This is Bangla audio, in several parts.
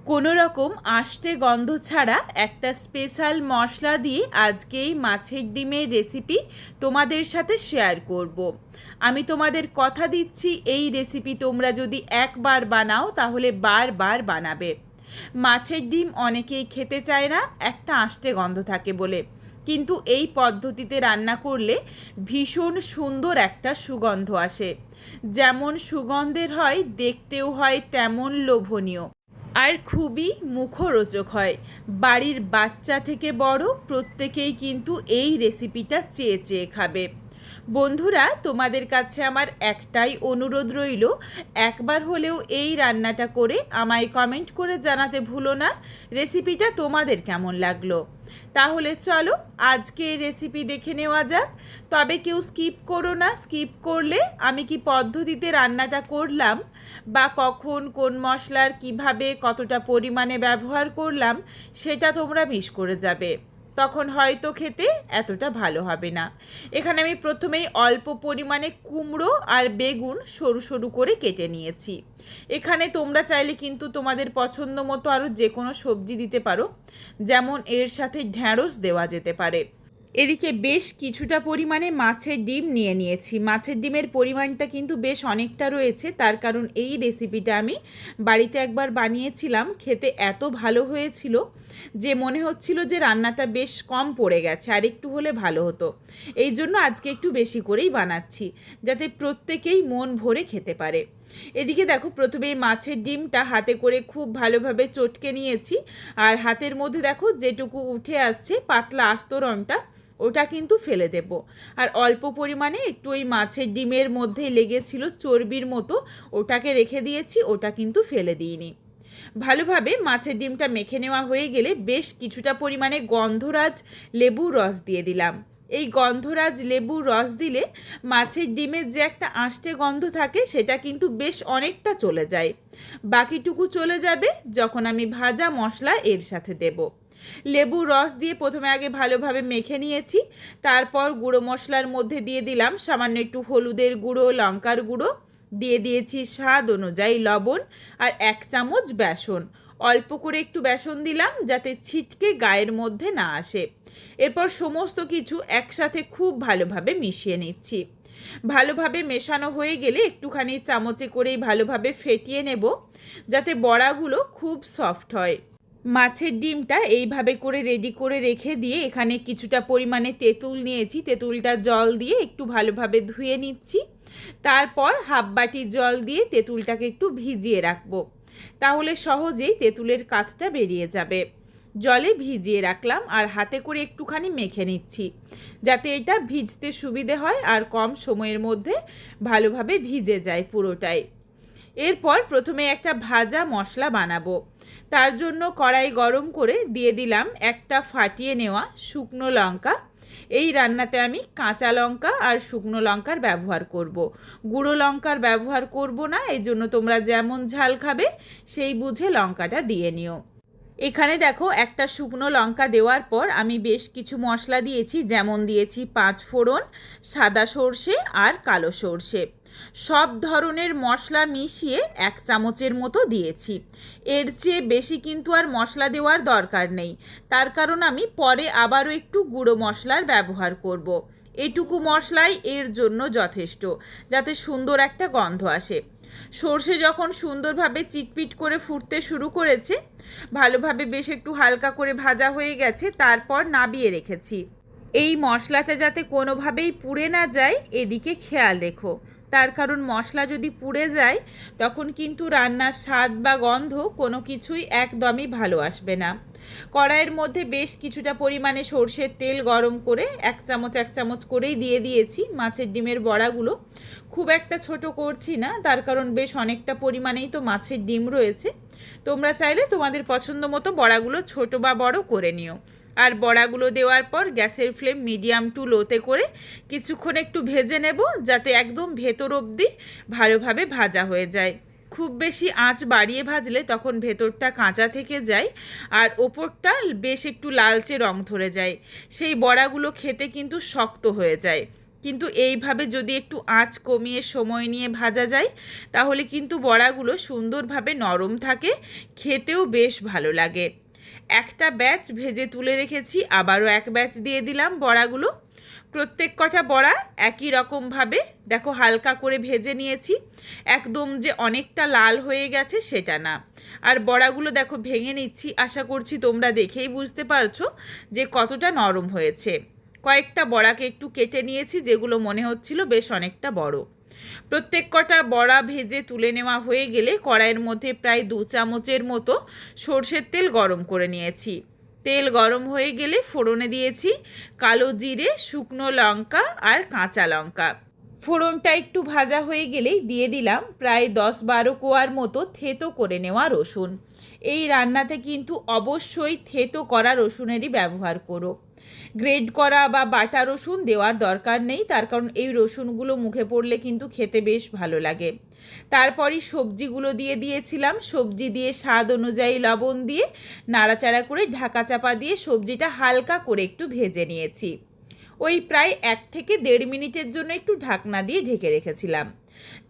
কোনো রকম আষ্টে গন্ধ ছাড়া একটা স্পেশাল মশলা দিয়ে আজকে এই মাছের ডিমের রেসিপি তোমাদের সাথে শেয়ার করব। আমি তোমাদের কথা দিচ্ছি, এই রেসিপি তোমরা যদি একবার বানাও তাহলে বারবার বানাবে। মাছের ডিম অনেকেই খেতে চায় না, একটা আষ্টে গন্ধ থাকে বলে, কিন্তু এই পদ্ধতিতে রান্না করলে ভীষণ সুন্দর একটা সুগন্ধ আসে। যেমন সুগন্ধের হয়, দেখতেও হয় তেমন লোভনীয়, আর খুবই মুখরোচক হয়। বাড়ির বাচ্চা থেকে বড় প্রত্যেকেই কিন্তু এই রেসিপিটা চেয়ে চেয়ে খাবে। বন্ধুরা, তোমাদের কাছে আমার একটাই অনুরোধ রইল, একবার হলেও এই রান্নাটা করে আমায় কমেন্ট করে জানাতে ভুলো না রেসিপিটা তোমাদের কেমন লাগলো। তাহলে চলো আজকে এই রেসিপি দেখে নেওয়া যাক। তবে কেউ স্কিপ করো না, স্কিপ করলে আমি কি পদ্ধতিতে রান্নাটা করলাম বা কখন কোন মশলার কিভাবে কতটা পরিমাণে ব্যবহার করলাম সেটা তোমরা মিস করে যাবে, তখন হয়তো খেতে এতটা ভালো হবে না। এখানে আমি প্রথমেই অল্প পরিমাণে কুমড়ো আর বেগুন সরু সরু করে কেটে নিয়েছি। এখানে তোমরা চাইলে কিন্তু তোমাদের পছন্দ মতো আরও যে কোনো সবজি দিতে পারো, যেমন এর সাথে ঢ্যাঁড়স দেওয়া যেতে পারে। এদিকে বেশ কিছুটা পরিমাণে মাছের ডিম নিয়ে নিয়েছি। মাছের ডিমের পরিমাণটা কিন্তু বেশ অনেকটা রয়েছে, তার কারণ এই রেসিপিটা আমি বাড়িতে একবার বানিয়েছিলাম, খেতে এত ভালো হয়েছিল যে মনে হচ্ছিল যে রান্নাটা বেশ কম পড়ে গেছে, আর একটু হলে ভালো হতো। এই জন্য আজকে একটু বেশি করেই বানাচ্ছি, যাতে প্রত্যেকেই মন ভরে খেতে পারে। এদিকে দেখো, প্রথমে মাছের ডিমটা হাতে করে খুব ভালোভাবে চটকে নিয়েছি, আর হাতের মধ্যে দেখো যেটুকু উঠে আসছে পাতলা আস্তরণটা, ওটা কিন্তু ফেলে দেব। আর অল্প পরিমাণে একটু ওই মাছের ডিমের মধ্যে লেগেছিল চর্বির মতো, ওটাকে রেখে দিয়েছি, ওটা কিন্তু ফেলে দিইনি। ভালোভাবে মাছের ডিমটা মেখে নেওয়া হয়ে গেলে বেশ কিছুটা পরিমাণে গন্ধরাজ লেবুর রস দিয়ে দিলাম। এই গন্ধরাজ লেবুর রস দিলে মাছের ডিমের যে একটা আষ্টে গন্ধ থাকে সেটা কিন্তু বেশ অনেকটা চলে যায়। বাকিটুকু চলে যাবে যখন আমি ভাজা মশলা এর সাথে দেব। লেবুর রস দিয়ে প্রথমে আগে ভালোভাবে মেখে নিয়েছি, তারপর গুঁড়ো মশলার মধ্যে দিয়ে দিলাম সামান্য একটু হলুদের গুঁড়ো, লঙ্কার গুঁড়ো, দিয়ে দিয়েছি স্বাদ অনুযায়ী লবণ, আর 1 চামচ বেসন। অল্প করে একটু বেসন দিলাম যাতে ছিটকে গায়ের মধ্যে না আসে। এরপর সমস্ত কিছু একসাথে খুব ভালোভাবে মিশিয়ে নিচ্ছি। ভালোভাবে মেশানো হয়ে গেলে একটুখানি চামচে করেই ভালোভাবে ফেটিয়ে নেব, যাতে বড়াগুলো খুব সফট হয়। মাছের ডিমটা এইভাবে করে রেডি করে রেখে দিয়ে এখানে কিছুটা পরিমাণে তেঁতুল নিয়েছি, তেঁতুলটা জল দিয়ে একটু ভালোভাবে ধুয়ে নিচ্ছি। তারপর হাফ বাটি জল দিয়ে তেঁতুলটাকে একটু ভিজিয়ে রাখবো, তাহলে সহজেই তেঁতুলের কাঁচটা বেরিয়ে যাবে। জলে ভিজিয়ে রাখলাম আর হাতে করে একটুখানি মেখে নিচ্ছি, যাতে এটা ভিজতে সুবিধে হয় আর কম সময়ের মধ্যে ভালোভাবে ভিজে যায় পুরোটাই। এরপর প্রথমে একটা ভাজা মশলা বানাবো। তার জন্য কড়াই গরম করে দিয়ে দিলাম একটা ফাটিয়ে নেওয়া শুকনো লঙ্কা। এই রান্নাতে আমি কাঁচা লঙ্কা আর শুকনো লঙ্কার ব্যবহার করব, গুঁড়ো লঙ্কার ব্যবহার করব না। এই জন্য তোমরা যেমন ঝাল খাবে সেই বুঝে লঙ্কাটা দিয়ে নিও। এখানে দেখো, একটা শুকনো লঙ্কা দেওয়ার পর আমি বেশ কিছু মশলা দিয়েছি, যেমন দিয়েছি 5 ফোড়ন, সাদা সর্ষে আর কালো সর্ষে। সব ধরনের মশলা মিশিয়ে 1 চামচের মতো দিয়েছি। এর চেয়ে বেশি কিন্তু আর মশলা দেওয়ার দরকার নেই, তার কারণ আমি পরে আবারও একটু গুঁড়ো মশলার ব্যবহার করব। এটুকু মশলাই এর জন্য যথেষ্ট, যাতে সুন্দর একটা গন্ধ আসে। সর্ষে যখন সুন্দরভাবে চিটপিট করে ফুটতে শুরু করেছে, ভালোভাবে বেশ একটু হালকা করে ভাজা হয়ে গেছে, তারপর নাবিয়ে রেখেছি। এই মশলাটা যাতে কোনোভাবেই পুড়ে না যায় এদিকে খেয়াল রেখো, তার কারণ মশলা যদি পুড়ে যায় তখন কিন্তু রান্নার স্বাদ বা গন্ধ কোনো কিছুই একদমই ভালো আসবে না। কড়াইয়ের মধ্যে বেশ কিছুটা পরিমাণে সর্ষের তেল গরম করে 1 চামচ 1 চামচ করেই দিয়ে দিয়েছি মাছের ডিমের বড়াগুলো। খুব একটা ছোট করছি না, তার কারণ বেশ অনেকটা পরিমাণেই তো মাছের ডিম রয়েছে। তোমরা চাইলে তোমাদের পছন্দ মতো বড়াগুলো ছোট বা বড় করে নিও। আর বড়াগুলো দেওয়ার পর গ্যাসের ফ্লেম মিডিয়াম টু লোতে করে কিছুক্ষণ একটু ভেজে নেব, যাতে একদম ভেতর অবধি ভালোভাবে ভাজা হয়ে যায়। খুব বেশি আঁচ বাড়িয়ে ভাজলে তখন ভেতরটা কাঁচা থেকে যায় আর ওপরটা বেশ একটু লালচে রং ধরে যায়, সেই বড়াগুলো খেতে কিন্তু শক্ত হয়ে যায়। কিন্তু এইভাবে যদি একটু আঁচ কমিয়ে সময় নিয়ে ভাজা যায় তাহলে কিন্তু বড়াগুলো সুন্দরভাবে নরম থাকে, খেতেও বেশ ভালো লাগে। একটা ব্যাচ ভেজে তুলে রেখেছি, আবারও এক ব্যাচ দিয়ে দিলাম বড়াগুলো। প্রত্যেক কটা বড়া একই রকমভাবে দেখো হালকা করে ভেজে নিয়েছি, একদম যে অনেকটা লাল হয়ে গেছে সেটা না। আর বড়াগুলো দেখো ভেঙে নিচ্ছি, আশা করছি তোমরা দেখেই বুঝতে পারছো যে কতটা নরম হয়েছে। কয়েকটা বড়াকে একটু কেটে নিয়েছি যেগুলো মনে হচ্ছিল বেশ অনেকটা বড়। প্রত্যেক কটা বড়া ভেজে তুলে নেওয়া হয়ে গেলে কড়াইয়ের মধ্যে প্রায় 2 চামচের মতো সর্ষের তেল গরম করে নিয়েছি। তেল গরম হয়ে গেলে ফোড়নে দিয়েছি কালো জিরে, শুকনো লঙ্কা আর কাঁচা লঙ্কা। ফোড়নটা একটু ভাজা হয়ে গেলেই দিয়ে দিলাম প্রায় 10-12 কোয়ার মতো থেতো করে নেওয়া রসুন। এই রান্নাতে কিন্তু অবশ্যই থেতো করা রসুনেরই ব্যবহার করো, গ্রেড করা বা বাটা রসুন দেওয়ার দরকার নেই, তার কারণ এই রসুনগুলো মুখে পড়লে কিন্তু খেতে বেশ ভালো লাগে। তারপরই সবজিগুলো দিয়ে দিয়েছিলাম, সবজি দিয়ে স্বাদ অনুযায়ী লবণ দিয়ে নাড়াচাড়া করে ঢাকা চাপা দিয়ে সবজিটা হালকা করে একটু ভেজে নিয়েছি। ওই প্রায় 1 থেকে 1.5 মিনিটের জন্য একটু ঢাকনা দিয়ে ঢেকে রেখেছিলাম।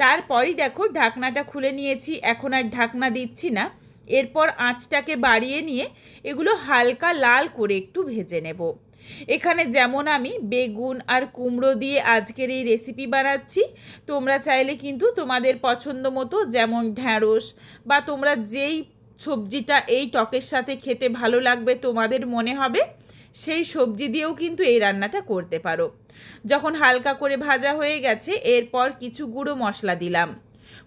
তারপরই দেখো ঢাকনাটা খুলে নিয়েছি, এখন আর ঢাকনা দিচ্ছি না। এরপর আঁচটাকে বাড়িয়ে নিয়ে এগুলো হালকা লাল করে একটু ভেজে নেব। এখানে যেমন আমি বেগুন আর কুমড়ো দিয়ে আজকের এই রেসিপি বানাচ্ছি, তোমরা চাইলে কিন্তু তোমাদের পছন্দ মতো যেমন ঢ্যাঁড়স বা তোমরা যেই সবজিটা এই টকের সাথে খেতে ভালো লাগবে তোমাদের মনে হবে সেই সবজি দিয়েও কিন্তু এই রান্নাটা করতে পারো। যখন হালকা করে ভাজা হয়ে গেছে এরপর কিছু গুঁড়ো মশলা দিলাম।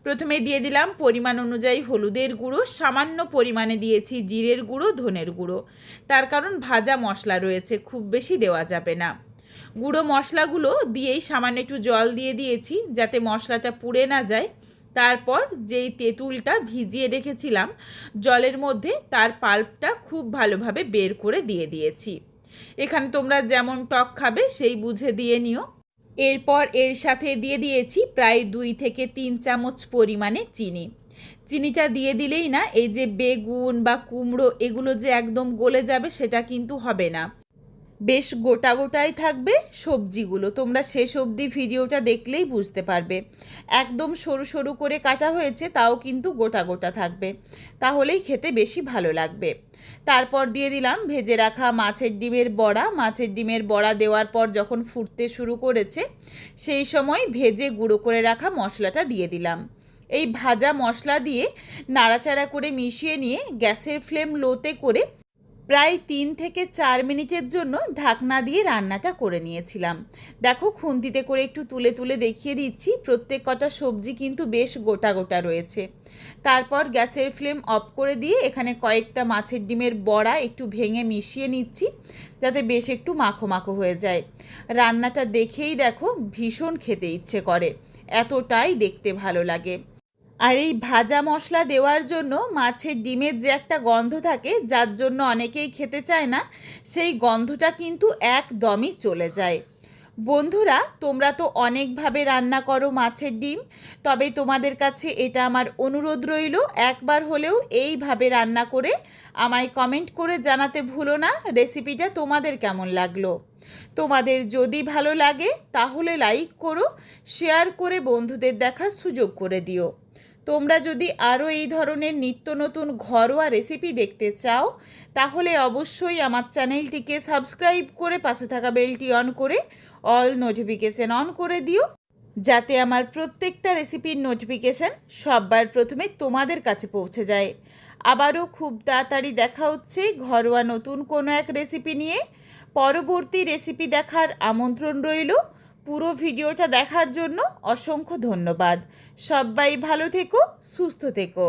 প্রথমে দিয়ে দিলাম পরিমাণ অনুযায়ী হলুদের গুঁড়ো, সামান্য পরিমাণে দিয়েছি জিরের গুঁড়ো, ধনের গুঁড়ো, তার কারণ ভাজা মশলা রয়েছে, খুব বেশি দেওয়া যাবে না। গুঁড়ো মশলাগুলো দিয়েই সামান্য একটু জল দিয়ে দিয়েছি যাতে মশলাটা পুড়ে না যায়। তারপর যেই তেঁতুলটা ভিজিয়ে রেখেছিলাম জলের মধ্যে তার পাল্পটা খুব ভালোভাবে বের করে দিয়ে দিয়েছি। এখানে তোমরা যেমন টক খাবে সেই বুঝে দিয়ে নিও। এরপর এর সাথে দিয়ে দিয়েছি প্রায় 2 থেকে 3 চামচ পরিমাণে চিনি। চিনিটা দিয়ে দিলেই না এই যে বেগুন বা কুমড়ো এগুলো যে একদম গলে যাবে সেটা কিন্তু হবে না, বেশ গোটা গোটাই থাকবে সবজিগুলো। তোমরা শেষ অবধি ভিডিওটা দেখলেই বুঝতে পারবে, একদম সরু সরু করে কাটা হয়েছে তাও কিন্তু গোটা গোটা থাকবে, তাহলেই খেতে বেশি ভালো লাগবে। তারপর দিয়ে দিলাম ভেজে রাখা মাছের ডিমের বড়া। মাছের ডিমের বড়া দেওয়ার পর যখন ফুটতে শুরু করেছে সেই সময় ভেজে গুঁড়ো করে রাখা মশলাটা দিয়ে দিলাম। এই ভাজা মশলা দিয়ে নাড়াচাড়া করে মিশিয়ে নিয়ে গ্যাসের ফ্লেম লোতে করে প্রায় 3 থেকে 4 মিনিটের জন্য ঢাকনা দিয়ে রান্নাটা করে নিয়েছিলাম। দেখো খুন্তিতে করে একটু তুলে তুলে দেখিয়ে দিচ্ছি, প্রত্যেক কটা সবজি কিন্তু বেশ গোটা গোটা রয়েছে। তারপর গ্যাসের ফ্লেম অফ করে দিয়ে এখানে কয়েকটা মাছের ডিমের বড়া একটু ভেঙে মিশিয়ে নিচ্ছি যাতে বেশ একটু মাখো মাখো হয়ে যায়। রান্নাটা দেখেই দেখো ভীষণ খেতে ইচ্ছে করে, এতটাই দেখতে ভালো লাগে। আর এই ভাজা মশলা দেওয়ার জন্য মাছের ডিমের যে একটা গন্ধ থাকে যার জন্য অনেকেই খেতে চায় না, সেই গন্ধটা কিন্তু একদমই চলে যায়। বন্ধুরা তোমরা তো অনেকভাবে রান্না করো মাছের ডিম, তবে তোমাদের কাছে এটা আমার অনুরোধ রইল একবার হলেও এইভাবে রান্না করে আমায় কমেন্ট করে জানাতে ভুলো না রেসিপিটা তোমাদের কেমন লাগলো। তোমাদের যদি ভালো লাগে তাহলে লাইক করো, শেয়ার করে বন্ধুদের দেখার সুযোগ করে দিও। তোমরা যদি আরও এই ধরনের নিত্য নতুন ঘরোয়া রেসিপি দেখতে চাও তাহলে অবশ্যই আমার চ্যানেলটিকে সাবস্ক্রাইব করে পাশে থাকা বেলটি অন করে অল নোটিফিকেশন অন করে দিও যাতে আমার প্রত্যেকটা রেসিপির নোটিফিকেশান সবার প্রথমে তোমাদের কাছে পৌঁছে যায়। আবারও খুব তাড়াতাড়ি দেখা হচ্ছে ঘরোয়া নতুন কোনো এক রেসিপি নিয়ে। পরবর্তী রেসিপি দেখার আমন্ত্রণ রইল। পুরো ভিডিওটা দেখার জন্য অসংখ্য ধন্যবাদ। সবাই ভালো থেকো, সুস্থ থেকো।